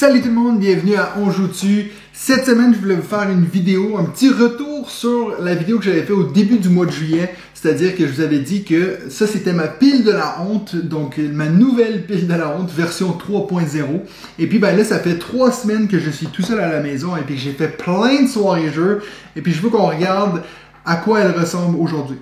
Salut tout le monde, bienvenue à On Joue Dessus. Cette semaine, je voulais vous faire une vidéo, un petit retour sur la vidéo que j'avais fait au début du mois de juillet. C'est-à-dire que je vous avais dit que ça, c'était ma pile de la honte, donc ma nouvelle pile de la honte, version 3.0. Et puis ben là, ça fait 3 semaines que je suis tout seul à la maison et puis que j'ai fait plein de soirées jeux. Et puis je veux qu'on regarde à quoi elle ressemble aujourd'hui.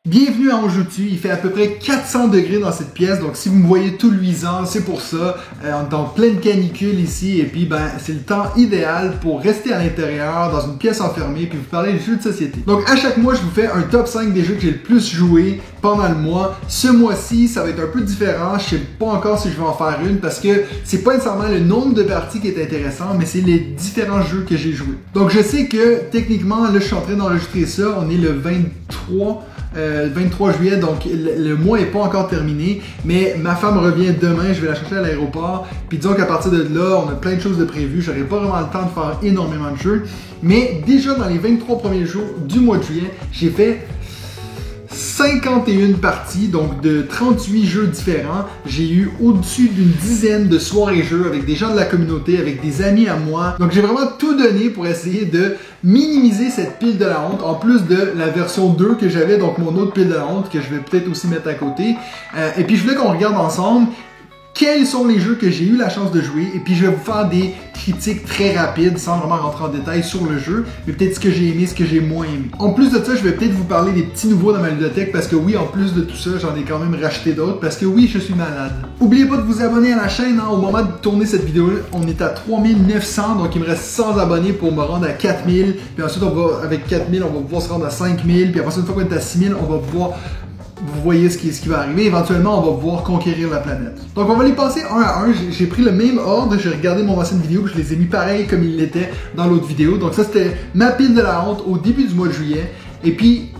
Bienvenue à On Joue Dessus, il fait à peu près 400 degrés dans cette pièce, donc si vous me voyez tout luisant, c'est pour ça. On est en pleine canicule ici, et puis ben c'est le temps idéal pour rester à l'intérieur, dans une pièce enfermée, puis vous parler des jeux de société. Donc à chaque mois, je vous fais un top 5 des jeux que j'ai le plus joué pendant le mois. Ce mois-ci, ça va être un peu différent, je sais pas encore si je vais en faire une, parce que c'est pas nécessairement le nombre de parties qui est intéressant, mais c'est les différents jeux que j'ai joués. Donc je sais que techniquement, là je suis en train d'enregistrer ça, on est le 23 juillet, donc le mois n'est pas encore terminé, mais ma femme revient demain, je vais la chercher à l'aéroport, puis disons qu'à partir de là, on a plein de choses de prévues, j'aurai pas vraiment le temps de faire énormément de jeux, mais déjà dans les 23 premiers jours du mois de juillet, j'ai fait 51 parties, donc de 38 jeux différents. J'ai eu au-dessus d'une dizaine de soirées jeux avec des gens de la communauté, avec des amis à moi. Donc j'ai vraiment tout donné pour essayer de minimiser cette pile de la honte, en plus de la version 2 que j'avais, donc mon autre pile de la honte que je vais peut-être aussi mettre à côté. Et puis je voulais qu'on regarde ensemble quels sont les jeux que j'ai eu la chance de jouer, et puis je vais vous faire des critiques très rapides sans vraiment rentrer en détail sur le jeu, mais peut-être ce que j'ai aimé, ce que j'ai moins aimé. En plus de ça, je vais peut-être vous parler des petits nouveaux dans ma ludothèque, parce que oui, en plus de tout ça, j'en ai quand même racheté d'autres, parce que oui, je suis malade. N'oubliez pas de vous abonner à la chaîne, hein. Au moment de tourner cette vidéo-là, on est à 3900, donc il me reste 100 abonnés pour me rendre à 4000, puis ensuite avec 4000, on va pouvoir se rendre à 5000, puis après ça, une fois qu'on est à 6000, on va pouvoir... Vous voyez ce qui va arriver. Éventuellement, on va pouvoir conquérir la planète. Donc, on va les passer un à un. J'ai pris le même ordre. J'ai regardé mon ancienne vidéo. Je les ai mis pareil comme il l'était dans l'autre vidéo. Donc, ça, c'était ma pile de la honte au début du mois de juillet. Et puis,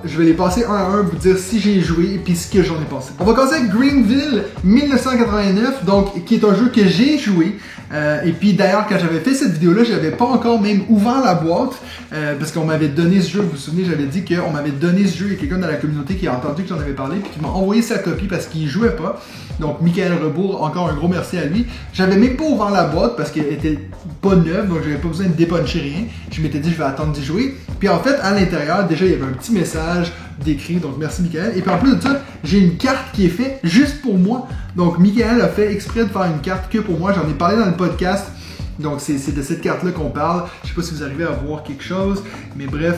je vais les passer un à un, vous dire si j'ai joué et puis ce que j'en ai pensé. On va commencer avec Greenville 1989, donc, qui est un jeu que j'ai joué. Et puis d'ailleurs, quand j'avais fait cette vidéo-là, j'avais pas encore même ouvert la boîte, parce qu'on m'avait donné ce jeu, vous vous souvenez, j'avais dit qu'on m'avait donné ce jeu, il y a quelqu'un dans la communauté qui a entendu que j'en avais parlé, puis qui m'a envoyé sa copie parce qu'il jouait pas. Donc Michael Rebourg, encore un gros merci à lui. J'avais même pas ouvert la boîte parce qu'elle était pas neuve, donc j'avais pas besoin de dépuncher rien. Je m'étais dit je vais attendre d'y jouer. Puis en fait, à l'intérieur, déjà il y avait un petit message d'écrit, donc merci Michael. Et puis en plus de ça, j'ai une carte qui est faite juste pour moi. Donc Michael a fait exprès de faire une carte que pour moi, j'en ai parlé dans le podcast. Donc c'est de cette carte-là qu'on parle. Je sais pas si vous arrivez à voir quelque chose, mais bref,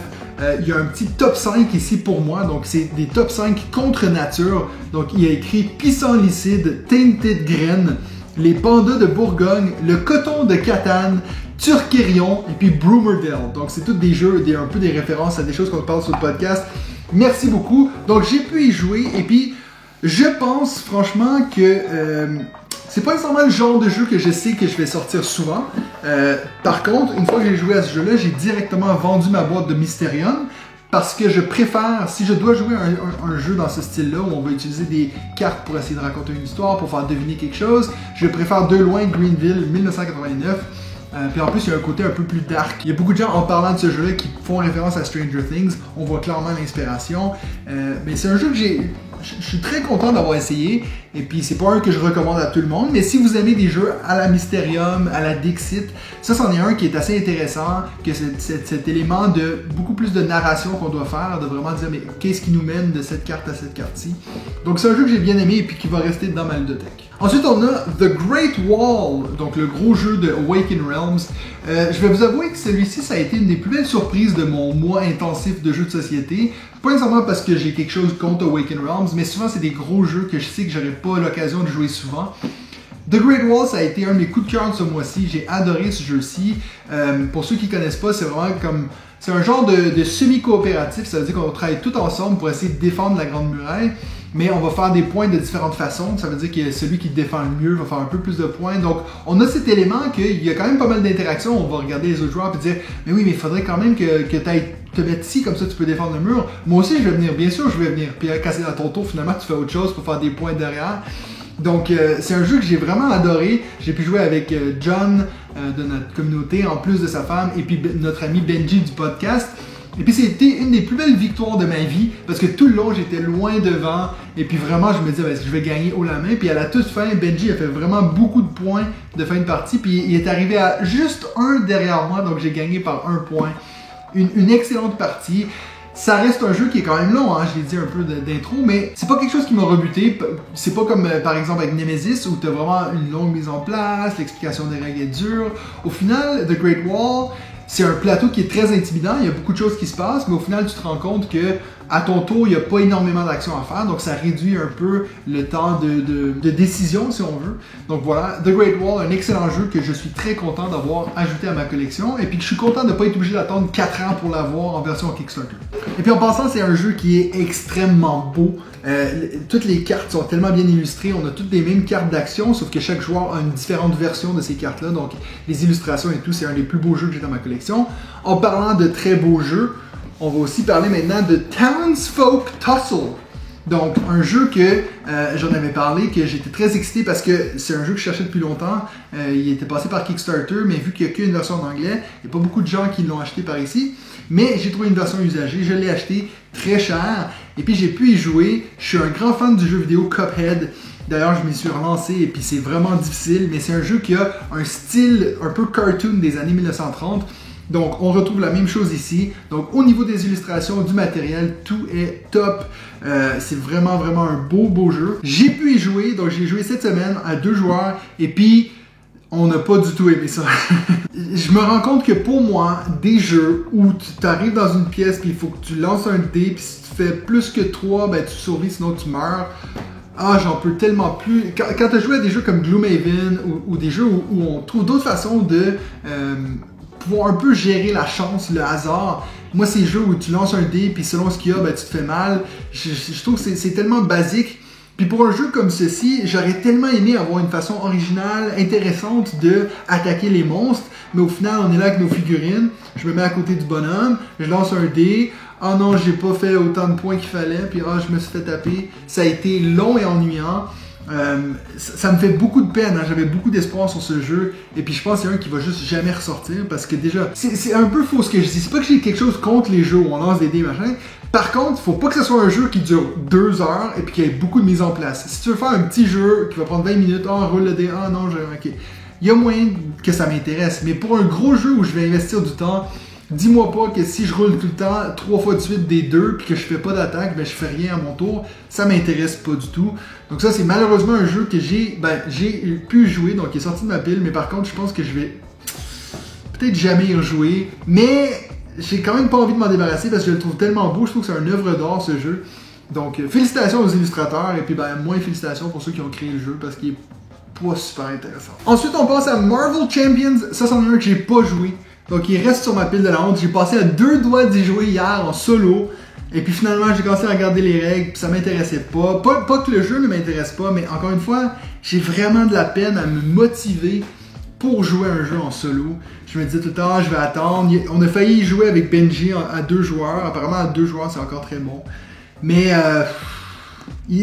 il y a un petit top 5 ici pour moi. Donc c'est des top 5 contre nature. Donc il y a écrit Pissenlicide, Tainted Grain, les pandas de Bourgogne, le coton de Catane, Turkerion et puis Broomerdale. Donc c'est tous des jeux, un peu des références à des choses qu'on parle sur le podcast. Merci beaucoup. Donc j'ai pu y jouer et puis je pense franchement que c'est pas nécessairement le genre de jeu que je sais que je vais sortir souvent. Par contre, une fois que j'ai joué à ce jeu-là, j'ai directement vendu ma boîte de Mysterium parce que je préfère, si je dois jouer un jeu dans ce style-là où on va utiliser des cartes pour essayer de raconter une histoire, pour faire deviner quelque chose, je préfère de loin Greenville 1989. Puis en plus, il y a un côté un peu plus dark. Il y a beaucoup de gens en parlant de ce jeu-là qui font référence à Stranger Things. On voit clairement l'inspiration. Mais c'est un jeu que je suis très content d'avoir essayé. Et puis, c'est pas un que je recommande à tout le monde. Mais si vous aimez des jeux à la Mysterium, à la Dixit, ça, c'en est un qui est assez intéressant. Que cet élément de beaucoup plus de narration qu'on doit faire, de vraiment dire, mais qu'est-ce qui nous mène de cette carte à cette carte-ci. Donc, c'est un jeu que j'ai bien aimé et puis qui va rester dans ma ludothèque. Ensuite, on a The Great Wall, donc le gros jeu de Awaken Realms. Je vais vous avouer que celui-ci, ça a été une des plus belles surprises de mon mois intensif de jeux de société. Pas nécessairement parce que j'ai quelque chose contre Awaken Realms, mais souvent c'est des gros jeux que je sais que j'aurais pas l'occasion de jouer souvent. The Great Wall, ça a été un de mes coups de cœur de ce mois-ci. J'ai adoré ce jeu-ci. Pour ceux qui connaissent pas, c'est vraiment comme... C'est un genre de semi-coopératif, ça veut dire qu'on travaille tout ensemble pour essayer de défendre la Grande Muraille. Mais on va faire des points de différentes façons. Ça veut dire que celui qui défend le mieux va faire un peu plus de points. Donc, on a cet élément qu'il y a quand même pas mal d'interactions. On va regarder les autres joueurs et dire « Mais oui, mais il faudrait quand même que tu ailles te mettre ici, comme ça tu peux défendre le mur. » Moi aussi, je vais venir. Bien sûr, je vais venir. Puis quand c'est à ton tour, finalement, tu fais autre chose pour faire des points derrière. Donc, c'est un jeu que j'ai vraiment adoré. J'ai pu jouer avec John de notre communauté, en plus de sa femme, et puis notre ami Benji du podcast. Et puis c'était une des plus belles victoires de ma vie parce que tout le long j'étais loin devant et puis vraiment je me disais je vais gagner haut la main. Puis à la toute fin, Benji a fait vraiment beaucoup de points de fin de partie puis il est arrivé à juste un derrière moi, donc j'ai gagné par un point. Une excellente partie. Ça reste un jeu qui est quand même long, hein, je l'ai dit un peu d'intro, mais c'est pas quelque chose qui m'a rebuté. C'est pas comme par exemple avec Nemesis où t'as vraiment une longue mise en place, l'explication des règles est dure. Au final, The Great Wall, c'est un plateau qui est très intimidant, il y a beaucoup de choses qui se passent, mais au final tu te rends compte que à ton tour, il n'y a pas énormément d'actions à faire, donc ça réduit un peu le temps de décision si on veut. Donc voilà, The Great Wall, un excellent jeu que je suis très content d'avoir ajouté à ma collection et puis que je suis content de ne pas être obligé d'attendre 4 ans pour l'avoir en version Kickstarter. Et puis en passant, c'est un jeu qui est extrêmement beau. Toutes les cartes sont tellement bien illustrées, on a toutes les mêmes cartes d'action, sauf que chaque joueur a une différente version de ces cartes-là, donc les illustrations et tout, c'est un des plus beaux jeux que j'ai dans ma collection. En parlant de très beaux jeux, on va aussi parler maintenant de Townsfolk Tussle. Donc, un jeu que j'en avais parlé, que j'étais très excité parce que c'est un jeu que je cherchais depuis longtemps. Il était passé par Kickstarter, mais vu qu'il n'y a qu'une version en anglais, il n'y a pas beaucoup de gens qui l'ont acheté par ici. Mais j'ai trouvé une version usagée, je l'ai acheté très cher, et puis j'ai pu y jouer. Je suis un grand fan du jeu vidéo Cuphead. D'ailleurs, je m'y suis relancé et puis c'est vraiment difficile, mais c'est un jeu qui a un style un peu cartoon des années 1930. Donc, on retrouve la même chose ici. Donc, au niveau des illustrations, du matériel, tout est top. C'est vraiment, vraiment un beau jeu. J'ai pu y jouer. Donc, j'ai joué cette semaine à 2 joueurs. Et puis, on n'a pas du tout aimé ça. Je me rends compte que pour moi, des jeux où tu arrives dans une pièce puis il faut que tu lances un dé, puis si tu fais plus que 3, ben, tu survis, sinon tu meurs. Ah, j'en peux tellement plus. Quand tu as joué à des jeux comme Gloomhaven ou des jeux où on trouve d'autres façons de... pouvoir un peu gérer la chance, le hasard. Moi, ces jeux où tu lances un dé, puis selon ce qu'il y a, ben, tu te fais mal. Je trouve que c'est tellement basique. Puis pour un jeu comme ceci, j'aurais tellement aimé avoir une façon originale, intéressante de attaquer les monstres. Mais au final, on est là avec nos figurines. Je me mets à côté du bonhomme, je lance un dé. Ah non, j'ai pas fait autant de points qu'il fallait, puis ah, je me suis fait taper. Ça a été long et ennuyant. Ça me fait beaucoup de peine, hein. J'avais beaucoup d'espoir sur ce jeu et puis je pense qu'il y a un qui va juste jamais ressortir parce que déjà, c'est un peu faux ce que je dis, c'est pas que j'ai quelque chose contre les jeux où on lance des dés machin, par contre, faut pas que ce soit un jeu qui dure 2 heures et puis qu'il y ait beaucoup de mise en place. Si tu veux faire un petit jeu qui va prendre 20 minutes, ah, roule le dé, ah non, ok, il y a moyen que ça m'intéresse, mais pour un gros jeu où je vais investir du temps, dis-moi pas que si je roule tout le temps 3 fois de suite des 2 puis que je fais pas d'attaque, ben je fais rien à mon tour, ça m'intéresse pas du tout. Donc ça c'est malheureusement un jeu que j'ai pu jouer, donc il est sorti de ma pile, mais par contre je pense que je vais peut-être jamais y rejouer, mais j'ai quand même pas envie de m'en débarrasser parce que je le trouve tellement beau, je trouve que c'est une œuvre d'art ce jeu. Donc félicitations aux illustrateurs et puis moins félicitations pour ceux qui ont créé le jeu parce qu'il est pas super intéressant. Ensuite on passe à Marvel Champions, ça c'en est un que j'ai pas joué. Donc il reste sur ma pile de la honte. J'ai passé à 2 doigts d'y jouer hier en solo. Et puis finalement j'ai commencé à regarder les règles, puis ça m'intéressait pas. Pas que le jeu ne m'intéresse pas, mais encore une fois, j'ai vraiment de la peine à me motiver pour jouer à un jeu en solo. Je me disais tout le temps, je vais attendre. On a failli y jouer avec Benji à 2 joueurs. Apparemment à 2 joueurs c'est encore très bon. Mais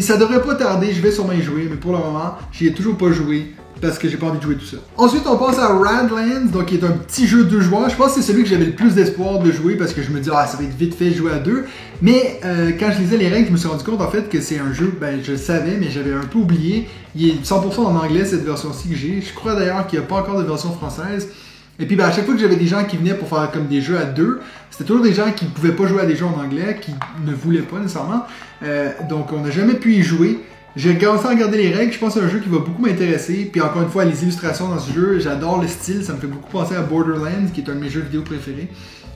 ça devrait pas tarder, je vais sûrement y jouer. Mais pour le moment, j'y ai toujours pas joué. Parce que j'ai pas envie de jouer tout seul. Ensuite, on passe à Radlands, donc qui est un petit jeu de 2 joueurs. Je pense que c'est celui que j'avais le plus d'espoir de jouer parce que je me dis, ça va être vite fait de jouer à 2. Mais quand je lisais les règles, je me suis rendu compte en fait que c'est un jeu, je le savais, mais j'avais un peu oublié. Il est 100% en anglais cette version-ci que j'ai. Je crois d'ailleurs qu'il n'y a pas encore de version française. Et puis à chaque fois que j'avais des gens qui venaient pour faire comme des jeux à 2, c'était toujours des gens qui ne pouvaient pas jouer à des jeux en anglais, qui ne voulaient pas nécessairement. Donc on n'a jamais pu y jouer. J'ai commencé à regarder les règles, je pense que c'est un jeu qui va beaucoup m'intéresser. Puis encore une fois, les illustrations dans ce jeu, j'adore le style, ça me fait beaucoup penser à Borderlands, qui est un de mes jeux vidéo préférés.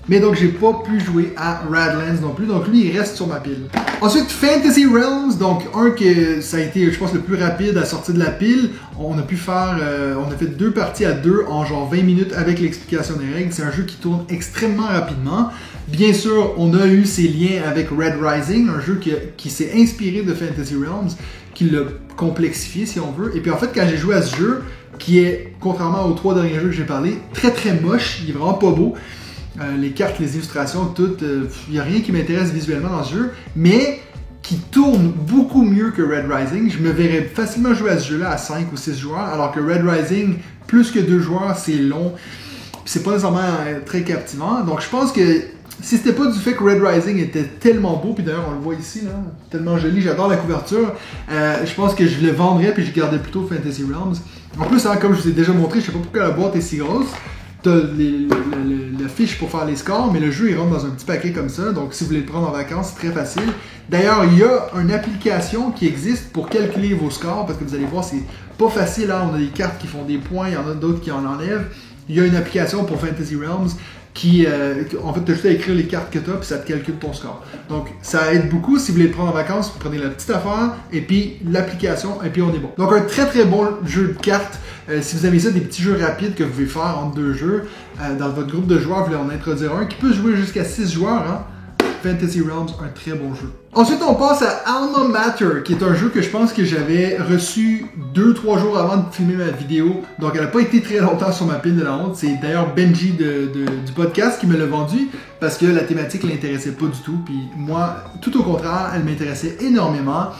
Mais donc j'ai pas pu jouer à Radlands non plus, donc lui il reste sur ma pile. Ensuite Fantasy Realms, donc un que ça a été je pense le plus rapide à sortir de la pile. On a pu faire, on a fait 2 parties à 2 en genre 20 minutes avec l'explication des règles. C'est un jeu qui tourne extrêmement rapidement. Bien sûr, on a eu ses liens avec Red Rising, un jeu qui s'est inspiré de Fantasy Realms, qui l'a complexifié si on veut. Et puis en fait quand j'ai joué à ce jeu, qui est, contrairement aux 3 derniers jeux que j'ai parlé, très très moche, il est vraiment pas beau. Les cartes, les illustrations, tout, il n'y a rien qui m'intéresse visuellement dans ce jeu, mais qui tourne beaucoup mieux que Red Rising. Je me verrais facilement jouer à ce jeu-là à 5 ou 6 joueurs, alors que Red Rising, plus que 2 joueurs, c'est long, c'est pas nécessairement très captivant. Donc je pense que si c'était pas du fait que Red Rising était tellement beau, puis d'ailleurs on le voit ici, là, tellement joli, j'adore la couverture, je pense que je le vendrais puis je gardais plutôt Fantasy Realms. En plus, hein, comme je vous ai déjà montré, je sais pas pourquoi la boîte est si grosse, t'as la fiche pour faire les scores, mais le jeu il rentre dans un petit paquet comme ça, donc si vous voulez le prendre en vacances, c'est très facile. D'ailleurs, il y a une application qui existe pour calculer vos scores, parce que vous allez voir, c'est pas facile, hein? On a des cartes qui font des points, il y en a d'autres qui en enlèvent. Il y a une application pour Fantasy Realms qui, en fait, tu as juste à écrire les cartes que tu as, puis ça te calcule ton score. Donc, ça aide beaucoup. Si vous voulez le prendre en vacances, vous prenez la petite affaire, et puis l'application, et puis on est bon. Donc, un très très bon jeu de cartes. Si vous aimez ça, des petits jeux rapides que vous pouvez faire entre deux jeux, dans votre groupe de joueurs, vous voulez en introduire un qui peut jouer jusqu'à 6 joueurs, hein? Fantasy Realms, un très bon jeu. Ensuite, on passe à Alma Mater, qui est un jeu que je pense que j'avais reçu 2-3 jours avant de filmer ma vidéo. Donc, elle n'a pas été très longtemps sur ma pile de la honte. C'est d'ailleurs Benji du podcast qui me l'a vendu parce que la thématique ne l'intéressait pas du tout. Puis moi, tout au contraire, elle m'intéressait énormément.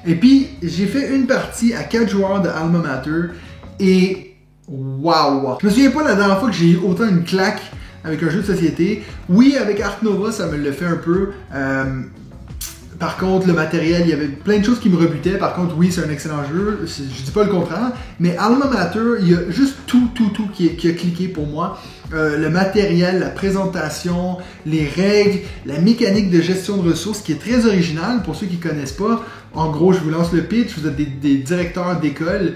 Et puis, j'ai fait une partie à 4 joueurs de Alma Mater et waouh! Je me souviens pas la dernière fois que j'ai eu autant une claque avec un jeu de société. Oui, avec Ark Nova, ça me le fait un peu. Par contre, le matériel, il y avait plein de choses qui me rebutaient. Par contre, oui, c'est un excellent jeu. Je dis pas le contraire. Mais Alma Mater, il y a juste tout qui a cliqué pour moi. Le matériel, la présentation, les règles, la mécanique de gestion de ressources qui est très originale pour ceux qui connaissent pas. En gros, je vous lance le pitch. Vous êtes des directeurs d'école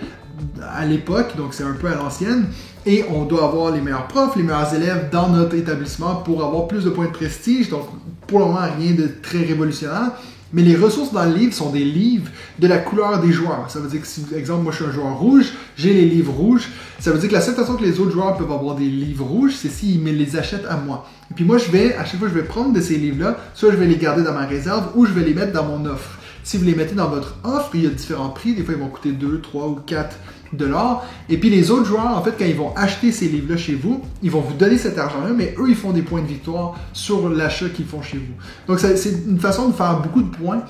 à l'époque, donc c'est un peu à l'ancienne. Et on doit avoir les meilleurs profs, les meilleurs élèves dans notre établissement pour avoir plus de points de prestige. Donc, pour le moment, rien de très révolutionnaire. Mais les ressources dans le livre sont des livres de la couleur des joueurs. Ça veut dire que si, par exemple, moi je suis un joueur rouge, j'ai les livres rouges. Ça veut dire que la seule façon que les autres joueurs peuvent avoir des livres rouges, c'est s'ils me les achètent à moi. Et puis moi, à chaque fois, je vais prendre de ces livres-là, soit je vais les garder dans ma réserve ou je vais les mettre dans mon offre. Si vous les mettez dans votre offre, il y a différents prix. Des fois, ils vont coûter 2, 3 ou 4 $. Et puis les autres joueurs, en fait, quand ils vont acheter ces livres-là chez vous, ils vont vous donner cet argent-là, mais eux, ils font des points de victoire sur l'achat qu'ils font chez vous. Donc, c'est une façon de faire beaucoup de points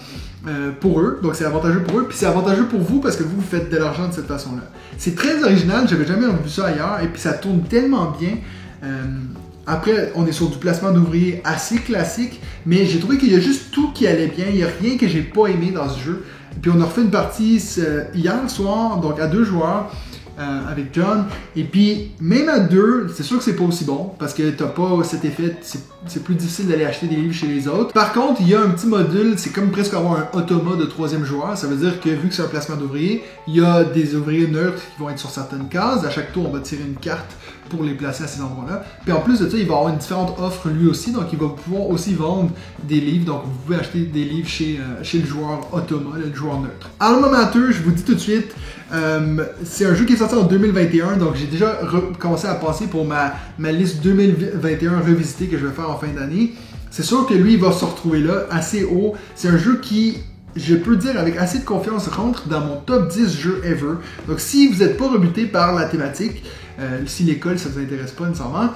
pour eux. Donc, c'est avantageux pour eux. Puis, c'est avantageux pour vous parce que vous faites de l'argent de cette façon-là. C'est très original. J'avais jamais vu ça ailleurs. Et puis, ça tourne tellement bien. Après, on est sur du placement d'ouvriers assez classique, mais j'ai trouvé qu'il y a juste tout qui allait bien. Il n'y a rien que j'ai pas aimé dans ce jeu. Puis on a refait une partie hier soir, donc à 2 joueurs avec John. Et puis même à 2, c'est sûr que c'est pas aussi bon parce que t'as pas cet effet, c'est plus difficile d'aller acheter des livres chez les autres. Par contre, il y a un petit module, c'est comme presque avoir un automa de 3e joueur. Ça veut dire que vu que c'est un placement d'ouvriers, il y a des ouvriers neutres qui vont être sur certaines cases. À chaque tour, on va tirer une carte pour les placer à ces endroits-là. Puis en plus de ça, il va avoir une différente offre lui aussi, donc il va pouvoir aussi vendre des livres. Donc vous pouvez acheter des livres chez le joueur automa, le joueur neutre. Alma Mater, je vous dis tout de suite, c'est un jeu qui est sorti en 2021, donc j'ai déjà commencé à passer pour ma liste 2021 revisitée que je vais faire en fin d'année. C'est sûr que lui, il va se retrouver là, assez haut. C'est un jeu qui, je peux dire avec assez de confiance, rentre dans mon top 10 jeux ever. Donc si vous n'êtes pas rebuté par la thématique, si l'école ça vous intéresse pas nécessairement,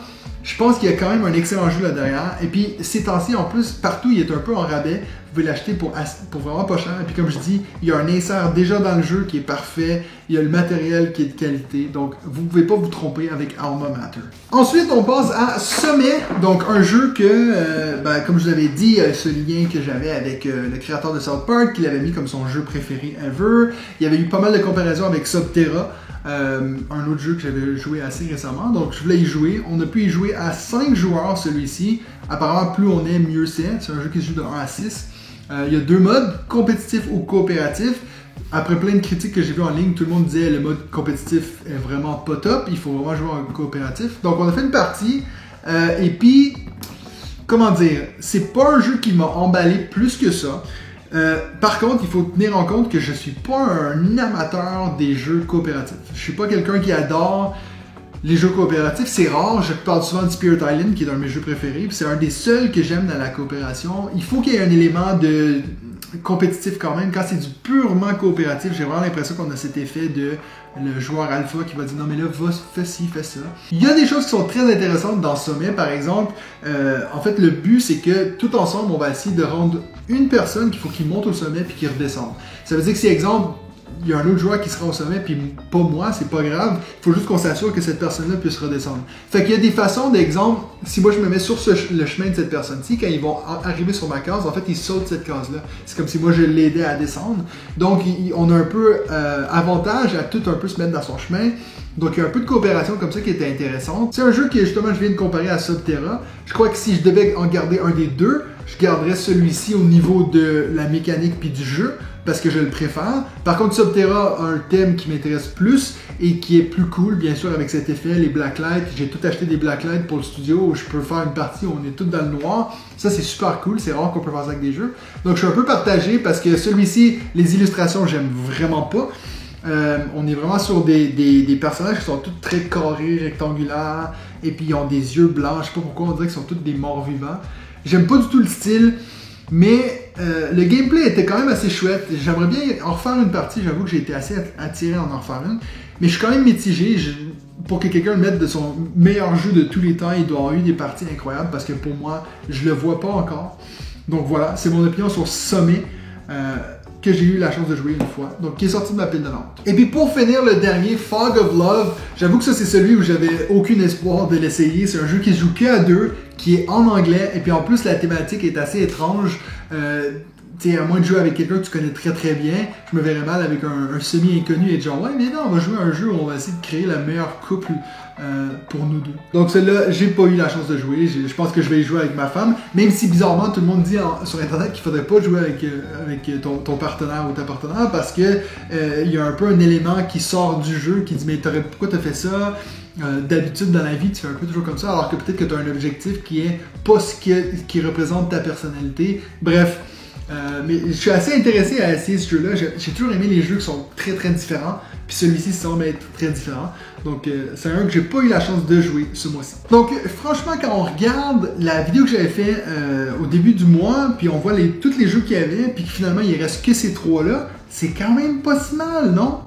je pense qu'il y a quand même un excellent jeu là derrière. Et puis ces temps-ci en plus, partout il est un peu en rabais. Vous pouvez l'acheter pour vraiment pas cher. Et puis comme je dis, il y a un insert déjà dans le jeu qui est parfait. Il y a le matériel qui est de qualité. Donc vous pouvez pas vous tromper avec Alma Mater. Ensuite, on passe à Sommet. Donc un jeu que, comme je vous avais dit, ce lien que j'avais avec le créateur de South Park, qu'il avait mis comme son jeu préféré ever. Il y avait eu pas mal de comparaisons avec Subterra. Un autre jeu que j'avais joué assez récemment, donc je voulais y jouer. On a pu y jouer à 5 joueurs celui-ci. Apparemment, plus on est, mieux c'est. C'est un jeu qui se joue de 1 à 6. Il y a 2 modes, compétitif ou coopératif. Après plein de critiques que j'ai vues en ligne, tout le monde disait le mode compétitif est vraiment pas top, il faut vraiment jouer en coopératif. Donc on a fait une partie, et puis, comment dire, c'est pas un jeu qui m'a emballé plus que ça. Par contre, il faut tenir en compte que je suis pas un amateur des jeux coopératifs. Je suis pas quelqu'un qui adore les jeux coopératifs. C'est rare, je parle souvent de Spirit Island qui est un de mes jeux préférés. C'est un des seuls que j'aime dans la coopération. Il faut qu'il y ait un élément de compétitif quand même. Quand c'est du purement coopératif, j'ai vraiment l'impression qu'on a cet effet de le joueur alpha qui va dire non mais là fais ci, fais ça. Il y a des choses qui sont très intéressantes dans Sommet par exemple. En fait le but c'est que tout ensemble on va essayer de rendre une personne qu'il faut qu'il monte au sommet puis qu'il redescende. Ça veut dire que si exemple il y a un autre joueur qui sera au sommet, puis pas moi, c'est pas grave. Il faut juste qu'on s'assure que cette personne-là puisse redescendre. Fait qu'il y a des façons, d'exemple, si moi je me mets sur le chemin de cette personne-ci, quand ils vont arriver sur ma case, en fait, ils sautent cette case-là. C'est comme si moi je l'aidais à descendre. Donc, on a un peu avantage à tout un peu se mettre dans son chemin. Donc, il y a un peu de coopération comme ça qui était intéressante. C'est un jeu que, justement, je viens de comparer à Subterra. Je crois que si je devais en garder un des deux, je garderais celui-ci au niveau de la mécanique puis du jeu, parce que je le préfère. Par contre, Subterra a un thème qui m'intéresse plus et qui est plus cool, bien sûr, avec cet effet, les blacklights. J'ai tout acheté des blacklights pour le studio où je peux faire une partie où on est tous dans le noir. Ça, c'est super cool. C'est rare qu'on peut faire ça avec des jeux. Donc, je suis un peu partagé parce que celui-ci, les illustrations, j'aime vraiment pas. On est vraiment sur des personnages qui sont tous très carrés, rectangulaires, et puis ils ont des yeux blancs. Je sais pas pourquoi on dirait qu'ils sont tous des morts vivants. J'aime pas du tout le style, mais le gameplay était quand même assez chouette. J'aimerais bien en refaire une partie. J'avoue que j'ai été assez attiré en refaire une, mais je suis quand même mitigé. Pour que quelqu'un le mette de son meilleur jeu de tous les temps, il doit avoir eu des parties incroyables, parce que pour moi, je le vois pas encore. Donc voilà, c'est mon opinion sur Sommet. Que j'ai eu la chance de jouer une fois, donc qui est sorti de ma pile de vente. Et puis pour finir, le dernier, Fog of Love, j'avoue que ça c'est celui où j'avais aucun espoir de l'essayer. C'est un jeu qui se joue que à deux, qui est en anglais, et puis en plus la thématique est assez étrange. T'sais, à moins de jouer avec quelqu'un que tu connais très très bien, je me verrais mal avec un semi-inconnu et genre, ouais, mais non, on va jouer à un jeu où on va essayer de créer la meilleure couple pour nous deux. Donc celle-là, j'ai pas eu la chance de jouer. Je pense que je vais y jouer avec ma femme, même si bizarrement tout le monde dit sur internet qu'il faudrait pas jouer avec ton partenaire ou ta partenaire, parce que il y a un peu un élément qui sort du jeu qui dit mais pourquoi t'as fait ça? D'habitude dans la vie tu fais un peu toujours comme ça, alors que peut-être que tu as un objectif qui est pas ce qui représente ta personnalité. Bref. Mais je suis assez intéressé à essayer ce jeu-là. J'ai toujours aimé les jeux qui sont très très différents. Puis celui-ci semble être très différent. Donc c'est un que j'ai pas eu la chance de jouer ce mois-ci. Donc franchement, quand on regarde la vidéo que j'avais fait au début du mois, puis on voit tous les jeux qu'il y avait, puis que finalement il reste que ces trois-là, c'est quand même pas si mal, non?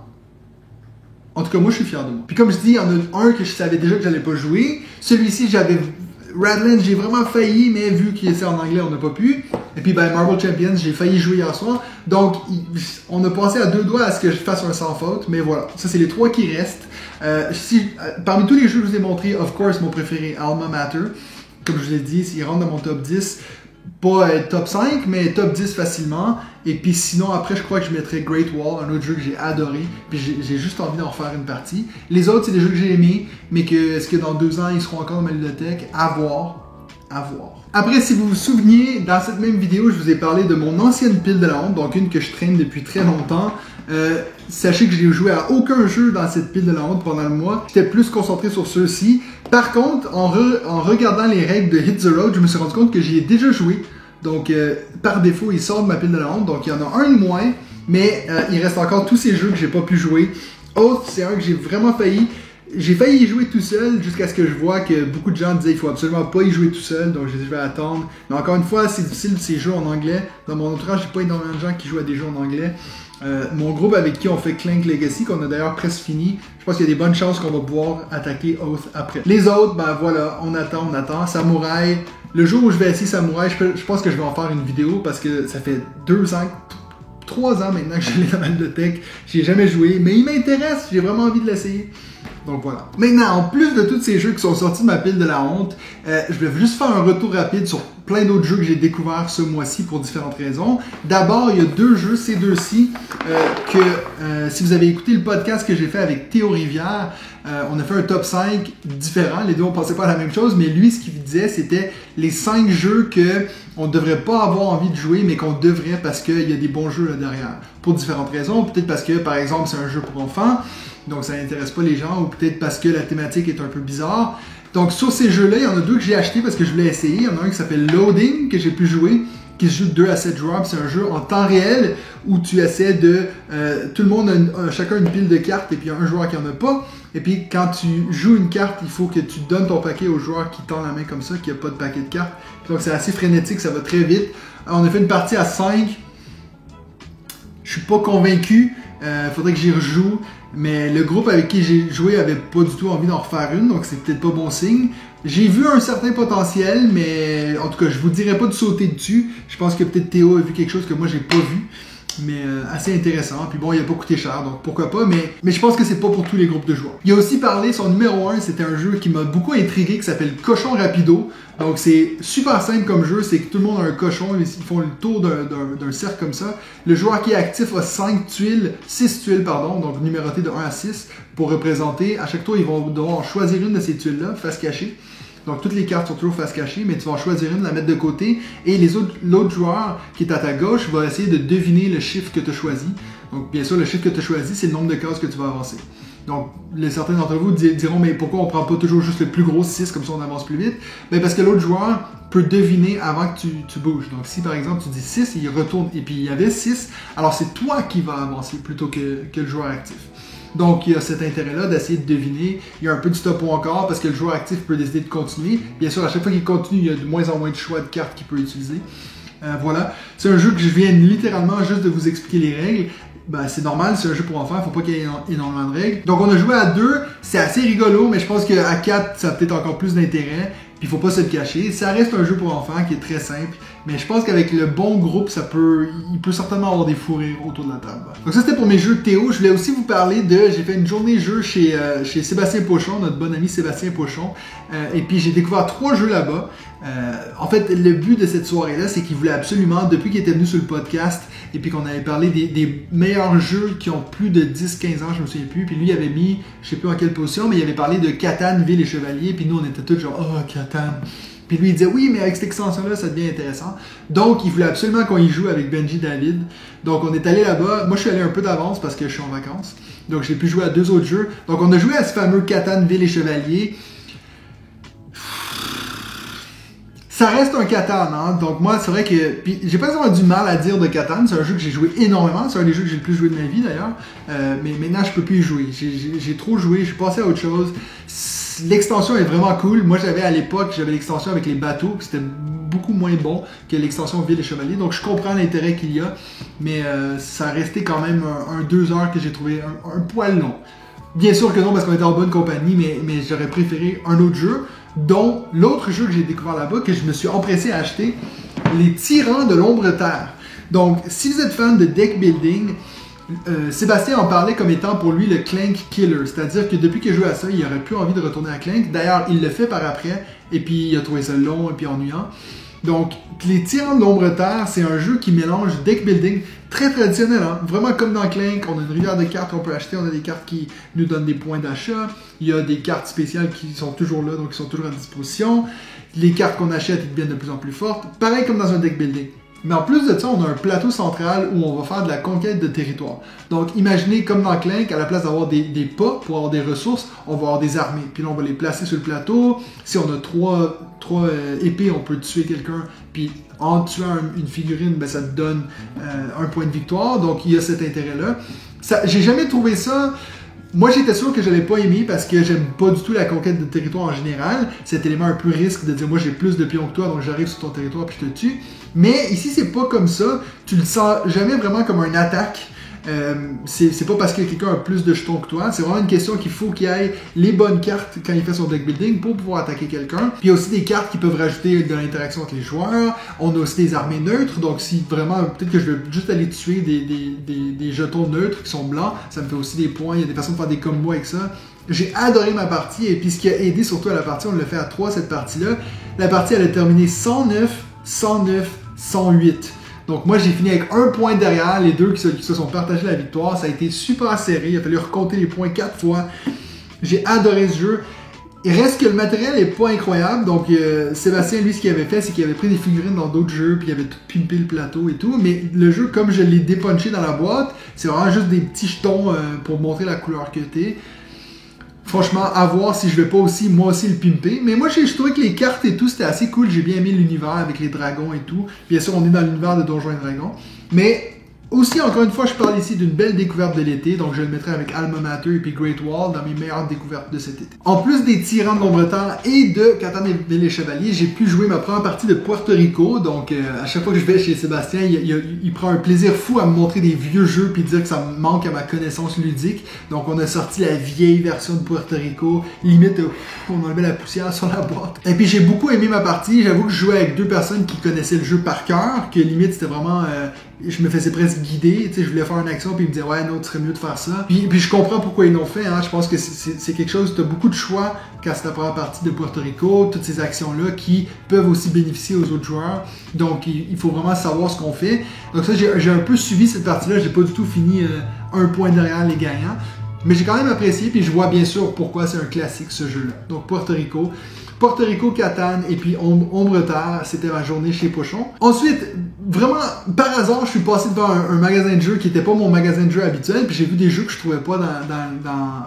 En tout cas, moi je suis fier de moi. Puis comme je dis, il y en a un que je savais déjà que j'allais pas jouer. Celui-ci, Radlands, j'ai vraiment failli, mais vu qu'il était en anglais, on n'a pas pu. Et puis, Marvel Champions, j'ai failli jouer hier soir. Donc, on a passé à deux doigts à ce que je fasse un sans faute. Mais voilà, ça, c'est les trois qui restent. Parmi tous les jeux que je vous ai montrés, of course, mon préféré, Alma Mater. Comme je vous l'ai dit, il rentre dans mon top 10. Pas top 5, mais top 10 facilement. Et puis sinon, après, je crois que je mettrais Great Wall, un autre jeu que j'ai adoré. Puis j'ai juste envie d'en refaire une partie. Les autres, c'est des jeux que j'ai aimés, mais est-ce que dans 2 ans, ils seront encore dans ma bibliothèque? À voir. À voir. Après, si vous vous souveniez, dans cette même vidéo, je vous ai parlé de mon ancienne pile de la honte, donc une que je traîne depuis très longtemps. Sachez que je n'ai joué à aucun jeu dans cette pile de la honte pendant le mois. J'étais plus concentré sur ceux-ci. Par contre, en regardant les règles de Hit the Road, je me suis rendu compte que j'y ai déjà joué. Donc, par défaut, il sort de ma pile de la honte. Donc, il y en a un de moins. Mais il reste encore tous ces jeux que j'ai pas pu jouer. Oath, c'est un que j'ai vraiment failli. J'ai failli y jouer tout seul jusqu'à ce que je vois que beaucoup de gens disaient qu'il faut absolument pas y jouer tout seul. Donc, je vais attendre. Mais encore une fois, c'est difficile ces jeux en anglais. Dans mon entourage, j'ai pas énormément de gens qui jouent à des jeux en anglais. Mon groupe avec qui on fait Clank Legacy, qu'on a d'ailleurs presque fini, je pense qu'il y a des bonnes chances qu'on va pouvoir attaquer Oath après. Les autres, ben voilà, on attend. Samouraï, le jour où je vais essayer Samouraï, je pense que je vais en faire une vidéo parce que ça fait 2 ans, 3 ans maintenant que je l'ai dans ma bibliothèque. J'y ai jamais joué, mais il m'intéresse, j'ai vraiment envie de l'essayer. Donc voilà. Maintenant, en plus de tous ces jeux qui sont sortis de ma pile de la honte, je vais juste faire un retour rapide sur plein d'autres jeux que j'ai découverts ce mois-ci pour différentes raisons. D'abord, il y a 2 jeux, ces deux-ci, si vous avez écouté le podcast que j'ai fait avec Théo Rivière, on a fait un top 5 différent. Les deux, on pensait pas à la même chose, mais lui, ce qu'il disait, c'était les 5 jeux que on devrait pas avoir envie de jouer, mais qu'on devrait parce qu'il y a des bons jeux là derrière. Pour différentes raisons. Peut-être parce que, par exemple, c'est un jeu pour enfants, donc ça n'intéresse pas les gens, ou peut-être parce que la thématique est un peu bizarre. Donc sur ces jeux-là, il y en a 2 que j'ai achetés parce que je voulais essayer. Il y en a un qui s'appelle Loading, que j'ai pu jouer, qui se joue de 2 à 7 joueurs. C'est un jeu en temps réel où tu essaies de... tout le monde a chacun une pile de cartes et puis il y a un joueur qui en a pas. Et puis quand tu joues une carte, il faut que tu donnes ton paquet au joueur qui tend la main comme ça, qui n'a pas de paquet de cartes. Donc c'est assez frénétique, ça va très vite. On a fait une partie à 5. Je suis pas convaincu. Faudrait que j'y rejoue. Mais le groupe avec qui j'ai joué avait pas du tout envie d'en refaire une, donc c'est peut-être pas bon signe. J'ai vu un certain potentiel, mais en tout cas, je vous dirais pas de sauter dessus. Je pense que peut-être Théo a vu quelque chose que moi j'ai pas vu. mais assez intéressant. Puis bon, il a pas coûté cher, donc pourquoi pas, mais je pense que c'est pas pour tous les groupes de joueurs. Il a aussi parlé, son numéro 1, c'était un jeu qui m'a beaucoup intrigué, qui s'appelle Cochon Rapido. Donc c'est super simple comme jeu, c'est que tout le monde a un cochon, ils font le tour d'un cercle comme ça. Le joueur qui est actif a 6 tuiles, donc numérotées de 1 à 6, pour représenter. À chaque tour, ils vont devoir choisir une de ces tuiles-là, face cachée. Donc toutes les cartes sont toujours face cachée, mais tu vas en choisir une, la mettre de côté, et l'autre joueur qui est à ta gauche va essayer de deviner le chiffre que tu as choisi. Donc bien sûr, le chiffre que tu as choisi, c'est le nombre de cases que tu vas avancer. Donc certains d'entre vous diront, mais pourquoi on prend pas toujours juste le plus gros 6, comme ça on avance plus vite? Ben parce que l'autre joueur peut deviner avant que tu bouges. Donc si par exemple tu dis 6, il retourne, et puis il y avait 6, alors c'est toi qui vas avancer plutôt que le joueur actif. Donc, il y a cet intérêt-là d'essayer de deviner. Il y a un peu du stop ou encore parce que le joueur actif peut décider de continuer. Bien sûr, à chaque fois qu'il continue, il y a de moins en moins de choix de cartes qu'il peut utiliser. Voilà. C'est un jeu que je viens littéralement juste de vous expliquer les règles. Ben, c'est normal, c'est un jeu pour enfants, il ne faut pas qu'il y ait énormément de règles. Donc, on a joué à 2, c'est assez rigolo, mais je pense qu'à 4, ça a peut-être encore plus d'intérêt. Puis, il faut pas se le cacher. Ça reste un jeu pour enfants qui est très simple. Mais je pense qu'avec le bon groupe, il peut certainement avoir des fous rires autour de la table. Donc ça, c'était pour mes jeux de Théo. Je voulais aussi vous parler j'ai fait une journée jeu chez Sébastien Pochon, notre bon ami Sébastien Pochon. Et puis j'ai découvert 3 jeux là-bas. En fait, le but de cette soirée-là, c'est qu'il voulait absolument, depuis qu'il était venu sur le podcast, et puis qu'on avait parlé des meilleurs jeux qui ont plus de 10-15 ans, je me souviens plus. Puis lui, il avait mis, je sais plus en quelle position, mais il avait parlé de Catan, Ville et Chevalier. Puis nous, on était tous genre, oh, Catan. Puis lui, il disait, oui, mais avec cette extension-là, ça devient intéressant. Donc, il voulait absolument qu'on y joue avec Benji David. Donc, on est allé là-bas. Moi, je suis allé un peu d'avance parce que je suis en vacances. Donc, j'ai pu jouer à 2 autres jeux. Donc, on a joué à ce fameux Catan, Ville et Chevalier. Ça reste un Catan, hein? Donc moi, c'est vrai que... Puis j'ai pas vraiment du mal à dire de Catan. C'est un jeu que j'ai joué énormément. C'est un des jeux que j'ai le plus joué de ma vie, d'ailleurs. Mais maintenant, je peux plus y jouer. J'ai trop joué. Je suis passé à autre chose. L'extension est vraiment cool. Moi, à l'époque, j'avais l'extension avec les bateaux. C'était beaucoup moins bon que l'extension Ville et Chevalier. Donc, je comprends l'intérêt qu'il y a. Mais ça a resté quand même 2 heures que j'ai trouvé un poil long. Bien sûr que non, parce qu'on était en bonne compagnie. Mais j'aurais préféré un autre jeu, dont l'autre jeu que j'ai découvert là-bas, que je me suis empressé à acheter, Les Tyrans de l'Ombre-Terre. Donc, si vous êtes fan de deck building, Sébastien en parlait comme étant pour lui le Clank Killer. C'est-à-dire que depuis qu'il a joué à ça, il aurait plus envie de retourner à Clank. D'ailleurs, il le fait par après, et puis il a trouvé ça long et puis ennuyant. Donc, Les Tyrans de l'Ombre-Terre, c'est un jeu qui mélange deck building très traditionnel, hein? Vraiment comme dans Clank, on a une rivière de cartes qu'on peut acheter, on a des cartes qui nous donnent des points d'achat, il y a des cartes spéciales qui sont toujours là, donc qui sont toujours à disposition. Les cartes qu'on achète, ils deviennent de plus en plus fortes, pareil comme dans un deck building. Mais en plus de ça, on a un plateau central où on va faire de la conquête de territoire. Donc, imaginez comme dans Clank, à la place d'avoir des pas pour avoir des ressources, on va avoir des armées. Puis là, on va les placer sur le plateau. Si on a trois épées, on peut tuer quelqu'un. Puis en tuant une figurine, ben, ça te donne un point de victoire. Donc, il y a cet intérêt-là. J'ai jamais trouvé ça... Moi, j'étais sûr que je l'avais pas aimé parce que j'aime pas du tout la conquête de territoire en général. Cet élément un peu risque de dire, moi, j'ai plus de pions que toi, donc j'arrive sur ton territoire puis je te tue. Mais ici, c'est pas comme ça. Tu le sens jamais vraiment comme une attaque. C'est pas parce que quelqu'un a plus de jetons que toi. C'est vraiment une question qu'il faut qu'il ait les bonnes cartes quand il fait son deck building pour pouvoir attaquer quelqu'un. Puis il y a aussi des cartes qui peuvent rajouter de l'interaction entre les joueurs. On a aussi des armées neutres. Donc si vraiment, peut-être que je vais juste aller tuer des jetons neutres qui sont blancs, ça me fait aussi des points. Il y a des façons de faire des combos avec ça. J'ai adoré ma partie. Et puis ce qui a aidé surtout à la partie, on l'a fait à 3 cette partie-là. La partie, elle a terminé 109, 109, 108. Donc moi j'ai fini avec 1 point derrière, les deux qui se sont partagés la victoire. Ça a été super serré, il a fallu recompter les points 4 fois. J'ai adoré ce jeu. Il reste que le matériel est pas incroyable. Donc Sébastien, lui, ce qu'il avait fait, c'est qu'il avait pris des figurines dans d'autres jeux, puis il avait tout pimpé le plateau et tout. Mais le jeu, comme je l'ai dépunché dans la boîte, c'est vraiment juste des petits jetons pour montrer la couleur que t'es. Franchement, à voir si je vais pas aussi, moi aussi, le pimper. Mais moi, je trouvais que les cartes et tout, c'était assez cool. J'ai bien aimé l'univers avec les dragons et tout. Bien sûr, on est dans l'univers de Donjons et Dragons. Mais aussi, encore une fois, je parle ici d'une belle découverte de l'été. Donc, je le mettrai avec Alma Mater et puis Great Wall dans mes meilleures découvertes de cet été. En plus des Tyrans de l'Ombre-Terre et de Catan et les Chevaliers, j'ai pu jouer ma première partie de Puerto Rico. Donc, à chaque fois que je vais chez Sébastien, il prend un plaisir fou à me montrer des vieux jeux puis dire que ça me manque à ma connaissance ludique. Donc, on a sorti la vieille version de Puerto Rico. Limite, on enlevait la poussière sur la boîte. Et puis, j'ai beaucoup aimé ma partie. J'avoue que je jouais avec 2 personnes qui connaissaient le jeu par cœur. Que limite, c'était vraiment... je me faisais presque guider. Tu sais, je voulais faire une action, puis ils me disaient, ouais, non, tu serais mieux de faire ça. Puis je comprends pourquoi ils l'ont fait. Hein. Je pense que c'est quelque chose, tu as beaucoup de choix quand c'est la première partie de Puerto Rico, toutes ces actions-là qui peuvent aussi bénéficier aux autres joueurs. Donc, il faut vraiment savoir ce qu'on fait. Donc ça, j'ai un peu suivi cette partie-là. J'ai pas du tout fini un point derrière les gagnants. Mais j'ai quand même apprécié, puis je vois bien sûr pourquoi c'est un classique ce jeu-là. Donc Puerto Rico, Catan et puis Ombre Terre, c'était ma journée chez Pochon. Ensuite, vraiment par hasard, je suis passé devant un magasin de jeux qui n'était pas mon magasin de jeux habituel, puis j'ai vu des jeux que je trouvais pas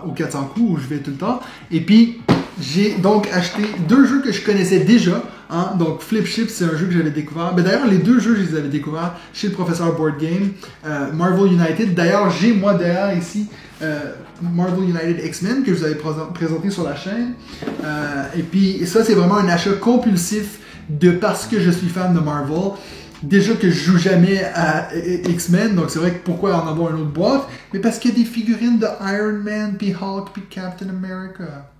au 400 coups où je vais tout le temps. Et puis j'ai donc acheté 2 jeux que je connaissais déjà. Hein? Donc Flip Chip, c'est un jeu que j'avais découvert. Ben, d'ailleurs, les 2 jeux, je les avais découverts chez le professeur Board Game. Marvel United. D'ailleurs, j'ai moi derrière ici Marvel United X-Men que je vous avais présenté sur la chaîne. Et puis ça, c'est vraiment un achat compulsif parce que je suis fan de Marvel. Déjà que je joue jamais à X-Men, donc c'est vrai que pourquoi en avoir une autre boîte, mais parce qu'il y a des figurines de Iron Man, puis Hulk, puis Captain America.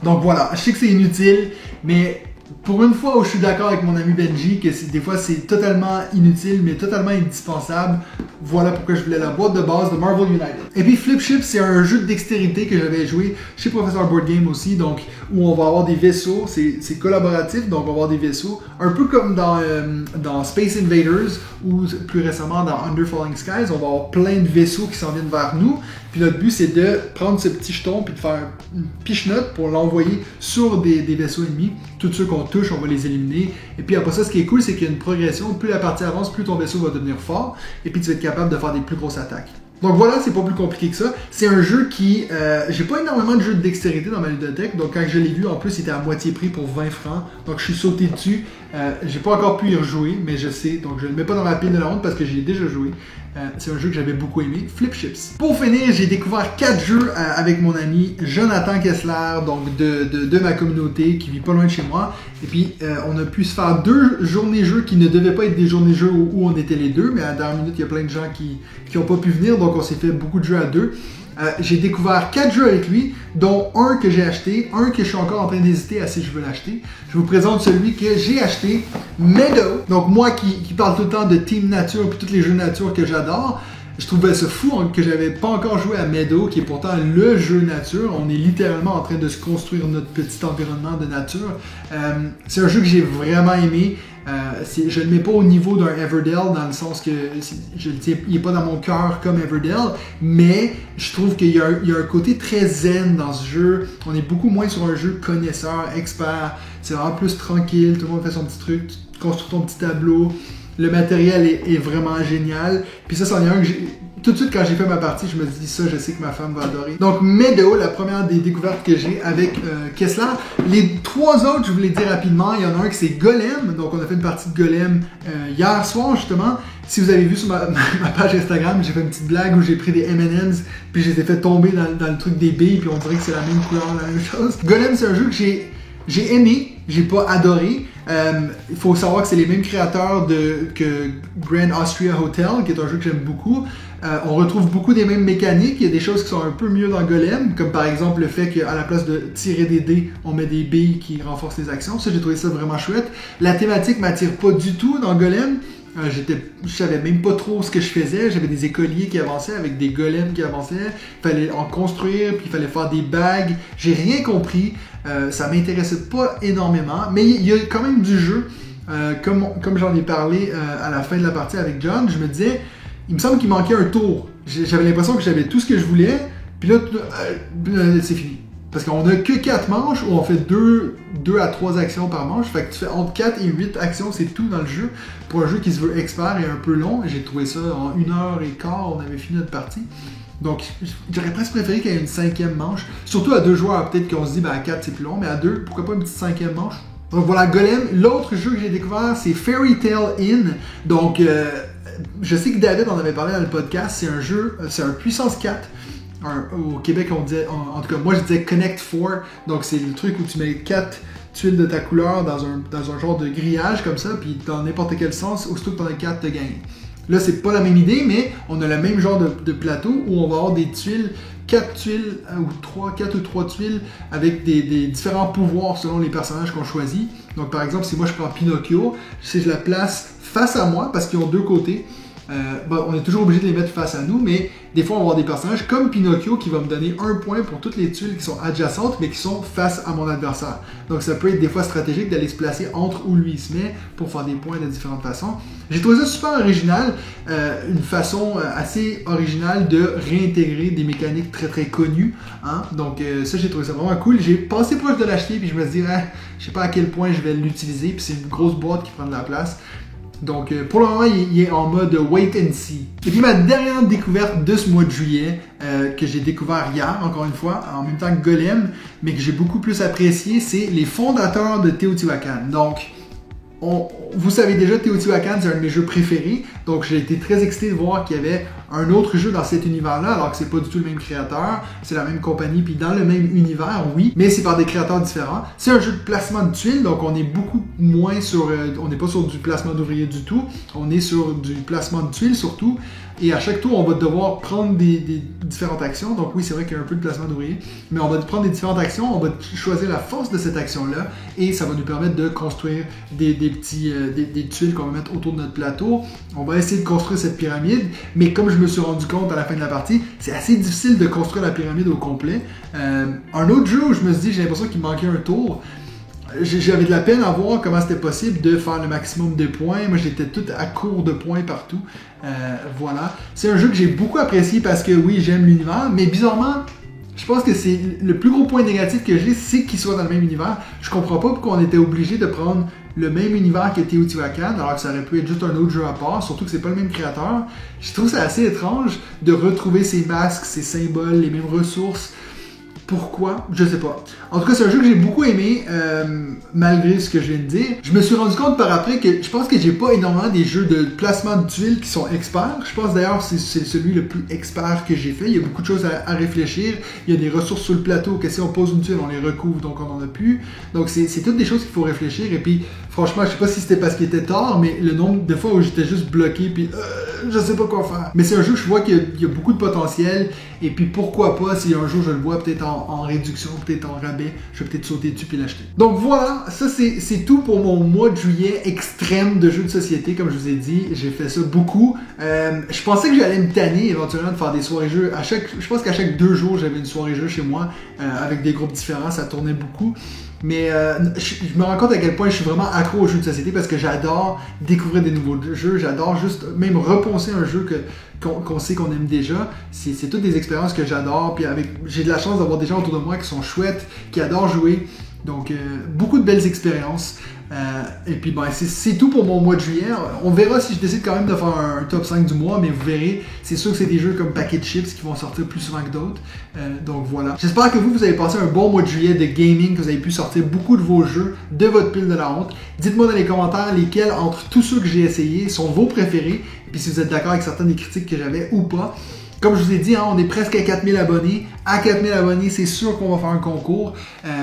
Donc voilà, je sais que c'est inutile, mais pour une fois où je suis d'accord avec mon ami Benji, que des fois c'est totalement inutile, mais totalement indispensable, voilà pourquoi je voulais la boîte de base de Marvel United. Et puis Flip Chip, c'est un jeu de dextérité que j'avais joué chez Professeur Board Game aussi, donc où on va avoir des vaisseaux, c'est collaboratif, donc on va avoir des vaisseaux, un peu comme dans Space Invaders, ou plus récemment dans Under Falling Skies, on va avoir plein de vaisseaux qui s'en viennent vers nous, puis notre but c'est de prendre ce petit jeton, puis de faire une piche-note pour l'envoyer sur des vaisseaux ennemis. Tous ceux qu'on touche, on va les éliminer. Et puis après ça, ce qui est cool, c'est qu'il y a une progression. Plus la partie avance, plus ton vaisseau va devenir fort. Et puis tu vas être capable de faire des plus grosses attaques. Donc voilà, c'est pas plus compliqué que ça. C'est un jeu qui... j'ai pas énormément de jeux de dextérité dans ma ludothèque. Donc quand je l'ai vu, en plus, il était à moitié prix pour 20 francs. Donc je suis sauté dessus. J'ai pas encore pu y rejouer, mais je sais. Donc je le mets pas dans la pile de la honte parce que j'y ai déjà joué. C'est un jeu que j'avais beaucoup aimé, Flip Chips. Pour finir, j'ai découvert 4 jeux avec mon ami Jonathan Kessler, donc de ma communauté, qui vit pas loin de chez moi. Et puis, on a pu se faire 2 journées jeux qui ne devaient pas être des journées jeux où on était les deux, mais à la dernière minute, il y a plein de gens qui ont pas pu venir, donc on s'est fait beaucoup de jeux à 2. J'ai découvert 4 jeux avec lui, dont un que j'ai acheté, un que je suis encore en train d'hésiter à si je veux l'acheter. Je vous présente celui que j'ai acheté, Meadow. Donc moi qui parle tout le temps de Team Nature et tous les jeux nature que j'adore, je trouvais ça fou que j'avais pas encore joué à Meadow, qui est pourtant le jeu nature. On est littéralement en train de se construire notre petit environnement de nature. C'est un jeu que j'ai vraiment aimé. Je ne le mets pas au niveau d'un Everdell, dans le sens que il n'est pas dans mon cœur comme Everdell, mais je trouve qu'il y a un côté très zen dans ce jeu. On est beaucoup moins sur un jeu connaisseur, expert. C'est vraiment plus tranquille, tout le monde fait son petit truc, tu construis ton petit tableau. Le matériel est vraiment génial. Puis ça, c'en est un que tout de suite, quand j'ai fait ma partie, je me dis ça, je sais que ma femme va adorer. Donc, Meadow, la première des découvertes que j'ai avec Kessler. Les 3 autres, je vous les dis rapidement. Il y en a un qui c'est Golem. Donc, on a fait une partie de Golem hier soir, justement. Si vous avez vu sur ma page Instagram, j'ai fait une petite blague où j'ai pris des M&M's, puis je les ai fait tomber dans le truc des billes, puis on dirait que c'est la même couleur, la même chose. Golem, c'est un jeu que j'ai aimé, j'ai pas adoré. Il faut savoir que c'est les mêmes créateurs que Grand Austria Hotel, qui est un jeu que j'aime beaucoup. On retrouve beaucoup des mêmes mécaniques. Il y a des choses qui sont un peu mieux dans Golem, comme par exemple le fait qu'à la place de tirer des dés, on met des billes qui renforcent les actions. Ça, j'ai trouvé ça vraiment chouette. La thématique m'attire pas du tout dans Golem. Je savais même pas trop ce que je faisais. J'avais des écoliers qui avançaient avec des golems qui avançaient. Il fallait en construire, puis il fallait faire des bagues. J'ai rien compris. Ça m'intéressait pas énormément. Mais il y a quand même du jeu. Comme j'en ai parlé à la fin de la partie avec John, je me disais, il me semble qu'il manquait un tour. J'avais l'impression que j'avais tout ce que je voulais. Puis là, c'est fini. Parce qu'on a que 4 manches où on fait 2 à 3 actions par manche. Fait que tu fais entre 4 et 8 actions, c'est tout dans le jeu. Pour un jeu qui se veut expert et un peu long, j'ai trouvé ça en 1h15, on avait fini notre partie. Donc, j'aurais presque préféré qu'il y ait une 5e manche. Surtout à 2 joueurs, peut-être qu'on se dit, à 4 c'est plus long, mais à 2, pourquoi pas une petite 5e manche? Donc voilà, Golem. L'autre jeu que j'ai découvert, c'est Fairy Tail Inn. Donc, je sais que David en avait parlé dans le podcast. C'est un jeu, c'est un puissance 4. Au Québec, on disait, en tout cas, moi je disais Connect 4. Donc, c'est le truc où tu mets 4 tuiles de ta couleur dans un genre de grillage comme ça, puis dans n'importe quel sens, aussitôt que tu en as 4, tu gagnes. Là, c'est pas la même idée, mais on a le même genre de plateau où on va avoir des tuiles, 4 tuiles ou 4 ou 3 tuiles avec des différents pouvoirs selon les personnages qu'on choisit. Donc, par exemple, si moi je prends Pinocchio, si je la place face à moi, parce qu'ils ont 2 côtés, On est toujours obligé de les mettre face à nous, mais des fois on va avoir des personnages comme Pinocchio qui va me donner un point pour toutes les tuiles qui sont adjacentes, mais qui sont face à mon adversaire. Donc ça peut être des fois stratégique d'aller se placer entre où lui il se met pour faire des points de différentes façons. J'ai trouvé ça super original, une façon assez originale de réintégrer des mécaniques très très connues. Hein? Donc ça j'ai trouvé ça vraiment cool. J'ai passé proche de l'acheter puis je me suis dit, je sais pas à quel point je vais l'utiliser, puis c'est une grosse boîte qui prend de la place. Donc pour le moment, il est en mode wait and see. Et puis ma dernière découverte de ce mois de juillet, que j'ai découvert hier, encore une fois, en même temps que Golem, mais que j'ai beaucoup plus apprécié, c'est les fondateurs de Teotihuacan. Donc, vous savez déjà, Teotihuacan, c'est un de mes jeux préférés, donc j'ai été très excité de voir qu'il y avait un autre jeu dans cet univers-là, alors que c'est pas du tout le même créateur, c'est la même compagnie, puis dans le même univers, oui, mais c'est par des créateurs différents. C'est un jeu de placement de tuiles, donc on est beaucoup moins sur, on n'est pas sur du placement d'ouvriers du tout, on est sur du placement de tuiles surtout, et à chaque tour, on va devoir prendre des différentes actions. Donc oui, c'est vrai qu'il y a un peu de placement d'ouvriers, mais on va prendre des différentes actions, on va choisir la force de cette action-là, et ça va nous permettre de construire des tuiles qu'on va mettre autour de notre plateau. On va essayer de construire cette pyramide, mais comme je me suis rendu compte à la fin de la partie, c'est assez difficile de construire la pyramide au complet. Un autre jeu où je me suis dit, j'ai l'impression qu'il manquait un tour, j'avais de la peine à voir comment c'était possible de faire le maximum de points. Moi, j'étais tout à court de points partout. Voilà. C'est un jeu que j'ai beaucoup apprécié parce que, oui, j'aime l'univers, mais bizarrement, je pense que c'est le plus gros point négatif que j'ai, c'est qu'il soit dans le même univers. Je comprends pas pourquoi on était obligé de prendre le même univers que Teotihuacan, alors que ça aurait pu être juste un autre jeu à part, surtout que c'est pas le même créateur. Je trouve ça assez étrange de retrouver ces masques, ces symboles, les mêmes ressources. Pourquoi? Je sais pas. En tout cas, c'est un jeu que j'ai beaucoup aimé, malgré ce que je viens de dire. Je me suis rendu compte par après que je pense que j'ai pas énormément des jeux de placement de tuiles qui sont experts. Je pense d'ailleurs que c'est celui le plus expert que j'ai fait. Il y a beaucoup de choses à réfléchir. Il y a des ressources sur le plateau que si on pose une tuile, on les recouvre, donc on en a plus. Donc c'est toutes des choses qu'il faut réfléchir. Et puis, franchement, je sais pas si c'était parce qu'il était tard, mais le nombre de fois où j'étais juste bloqué, puis je sais pas quoi faire. Mais c'est un jeu que je vois qu'il y a beaucoup de potentiel. Et puis pourquoi pas, si un jour je le vois peut-être en réduction, peut-être en rabais, je vais peut-être sauter dessus puis l'acheter. Donc voilà, ça c'est tout pour mon mois de juillet extrême de jeux de société, comme je vous ai dit. J'ai fait ça beaucoup. Je pensais que j'allais me tanner éventuellement de faire des soirées jeux. Je pense qu'à chaque 2 jours, j'avais une soirée jeu chez moi avec des groupes différents, ça tournait beaucoup. Mais je me rends compte à quel point je suis vraiment accro aux jeux de société parce que j'adore découvrir des nouveaux jeux, j'adore juste même repenser un jeu qu'on sait qu'on aime déjà. C'est toutes des expériences que j'adore, puis j'ai de la chance d'avoir des gens autour de moi qui sont chouettes, qui adorent jouer. Donc beaucoup de belles expériences. Et puis c'est tout pour mon mois de juillet. On verra si je décide quand même de faire un top 5 du mois, mais vous verrez, c'est sûr que c'est des jeux comme Packet Chips qui vont sortir plus souvent que d'autres. Donc voilà. J'espère que vous avez passé un bon mois de juillet de gaming, que vous avez pu sortir beaucoup de vos jeux de votre pile de la honte. Dites-moi dans les commentaires lesquels entre tous ceux que j'ai essayés sont vos préférés, et puis si vous êtes d'accord avec certaines des critiques que j'avais ou pas. Comme je vous ai dit, on est presque à 4000 abonnés. À 4000 abonnés, c'est sûr qu'on va faire un concours.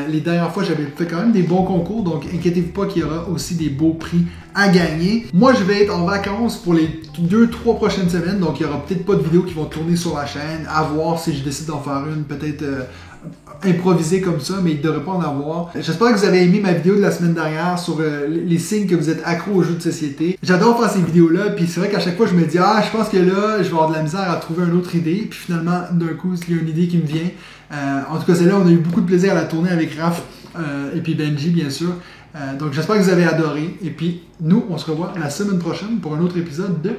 Les dernières fois, j'avais fait quand même des bons concours, donc inquiétez-vous pas qu'il y aura aussi des beaux prix à gagner. Moi, je vais être en vacances pour les 2-3 prochaines semaines, donc il n'y aura peut-être pas de vidéos qui vont tourner sur la chaîne. À voir si je décide d'en faire une, peut-être improvisée comme ça, mais il ne devrait pas en avoir. J'espère que vous avez aimé ma vidéo de la semaine dernière sur les signes que vous êtes accro aux jeux de société. J'adore faire ces vidéos-là, puis c'est vrai qu'à chaque fois, je me dis, je pense que là, je vais avoir de la misère à trouver une autre idée, puis finalement, d'un coup, il y a une idée qui me vient. En tout cas, celle-là, on a eu beaucoup de plaisir à la tourner avec Raph et puis Benji, bien sûr. Donc, j'espère que vous avez adoré. Et puis, nous, on se revoit la semaine prochaine pour un autre épisode de